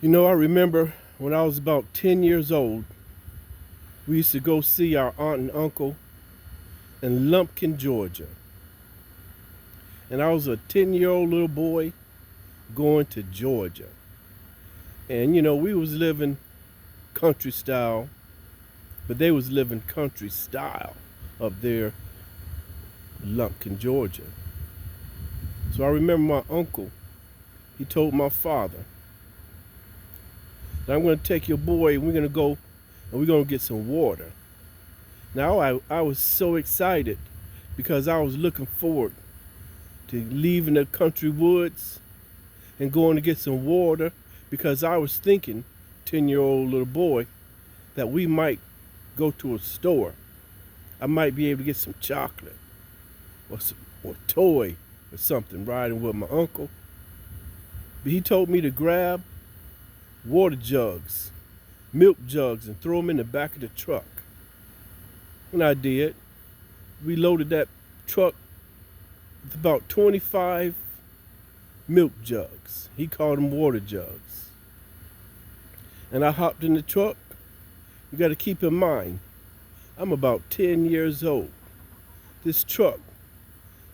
I remember when I was about 10 years old, we used to go see our aunt and uncle in Lumpkin, Georgia. And I was a 10-year-old little boy going to Georgia. And we was living country style, but they was living country style up there in Lumpkin, Georgia. So I remember my uncle, he told my father, I'm going to take your boy and we're going to go and we're going to get some water. Now, I was so excited because I was looking forward to leaving the country woods and going to get some water because I was thinking, 10-year-old little boy, that we might go to a store. I might be able to get some chocolate or toy or something riding with my uncle. But he told me to grab water jugs, milk jugs, and throw them in the back of the truck. And I did. We loaded that truck with about 25 milk jugs. He called them water jugs. And I hopped in the truck. You got to keep in mind, I'm about 10 years old. This truck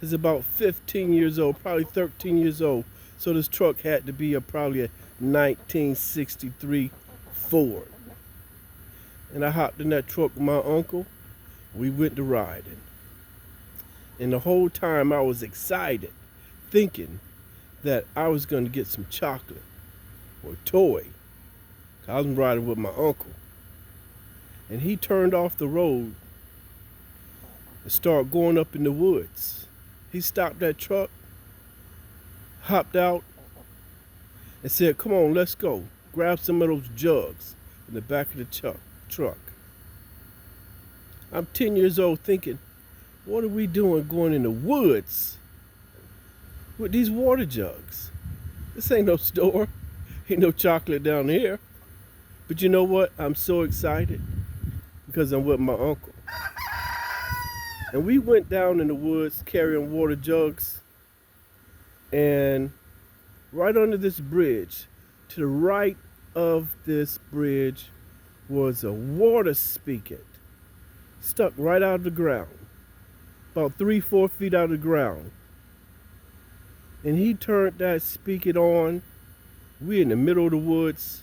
is about 15 years old, probably 13 years old. So this truck had to be probably a 1963 Ford. And I hopped in that truck with my uncle. We went to riding. And the whole time I was excited, thinking that I was going to get some chocolate or toy. I was riding with my uncle. And he turned off the road and started going up in the woods. He stopped that truck, hopped out, and said, come on, let's go. Grab some of those jugs in the back of the truck. I'm 10 years old thinking, what are we doing going in the woods with these water jugs? This ain't no store. Ain't no chocolate down here. But you know what? I'm so excited because I'm with my uncle. And we went down in the woods carrying water jugs, and right under this bridge, to the right of this bridge, was a water spigot stuck right out of the ground, about 3-4 feet out of the ground. And he turned that spigot on. We're in the middle of the woods,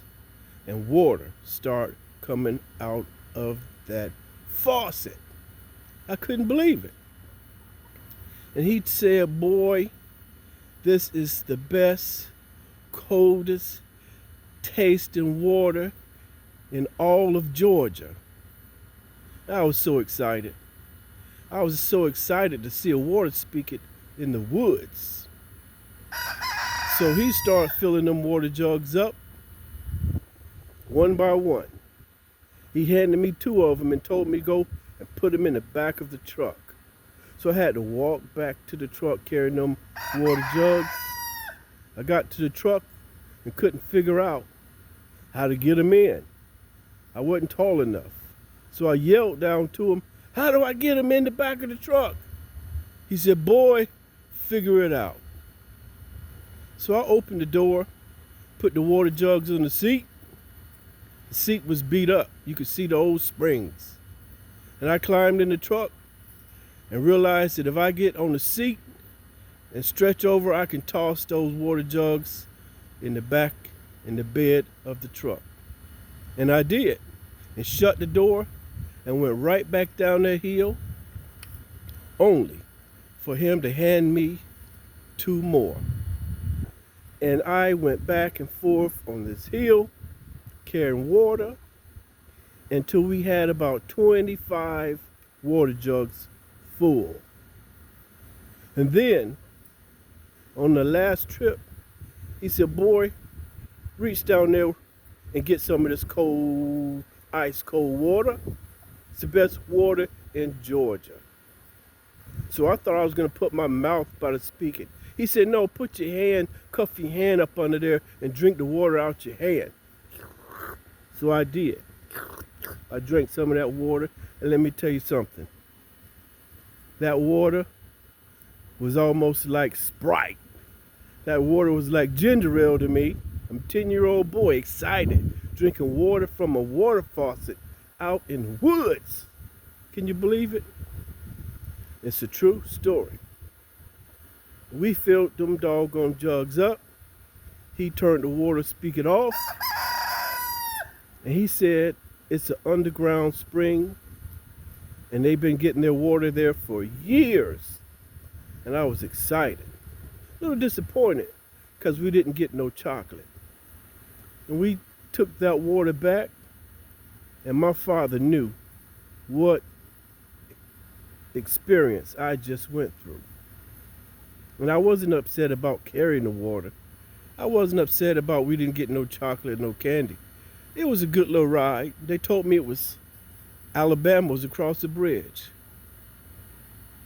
and water started coming out of that faucet. I couldn't believe it. And he said, boy, this is the best, coldest tasting water in all of Georgia. I was so excited. I was so excited to see a water spigot in the woods. So he started filling them water jugs up one by one. He handed me 2 of them and told me to go and put them in the back of the truck. So I had to walk back to the truck carrying them water jugs. I got to the truck and couldn't figure out how to get them in. I wasn't tall enough. So I yelled down to him, how do I get them in the back of the truck? He said, boy, figure it out. So I opened the door, put the water jugs on the seat. The seat was beat up. You could see the old springs. And I climbed in the truck and realized that if I get on the seat and stretch over, I can toss those water jugs in the back, in the bed of the truck. And I did. And shut the door and went right back down that hill, only for him to hand me 2 more. And I went back and forth on this hill, carrying water, until we had about 25 water jugs full. And then, on the last trip, he said, boy, reach down there and get some of this cold, ice cold water. It's the best water in Georgia. So I thought I was going to put my mouth by the spigot. He said, no, put your hand, cuff your hand up under there and drink the water out your hand. So I did. I drank some of that water, and let me tell you something. That water was almost like Sprite. That water was like ginger ale to me. I'm a 10-year-old boy, excited, drinking water from a water faucet out in the woods. Can you believe it? It's a true story. We filled them doggone jugs up. He turned the water spigot off. And he said it's an underground spring. And they've been getting their water there for years. And I was excited. A little disappointed because we didn't get no chocolate. And we took that water back. And my father knew what experience I just went through. And I wasn't upset about carrying the water. I wasn't upset about we didn't get no chocolate, no candy. It was a good little ride. They told me it was Alabama was across the bridge.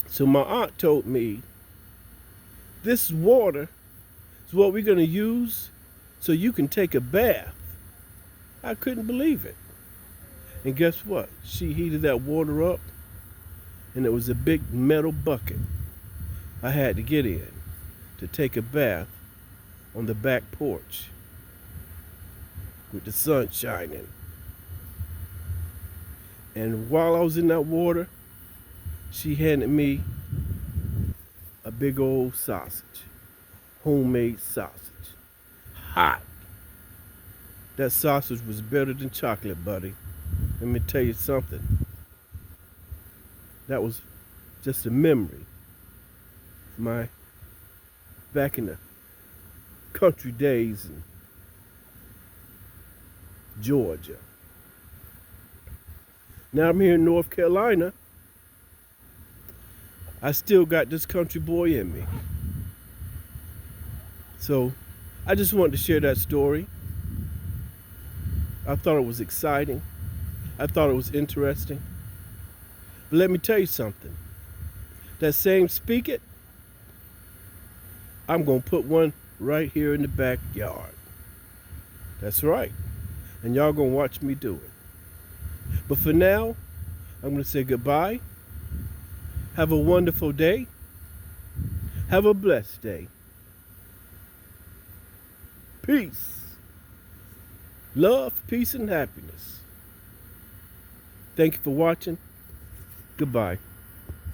So my aunt told me, this water is what we're going to use so you can take a bath. I couldn't believe it. And guess what? She heated that water up, and it was a big metal bucket I had to get in to take a bath on the back porch with the sun shining. And while I was in that water, she handed me a big old sausage, homemade sausage, hot. That sausage was better than chocolate, buddy. Let me tell you something. That was just a memory. My back in the country days in Georgia. Now I'm here in North Carolina. I still got this country boy in me. So I just wanted to share that story. I thought it was exciting. I thought it was interesting. But let me tell you something. That same spigot, I'm going to put one right here in the backyard. That's right. And y'all going to watch me do it. But for now, I'm going to say goodbye. Have a wonderful day. Have a blessed day. Peace. Love, peace, and happiness. Thank you for watching. Goodbye.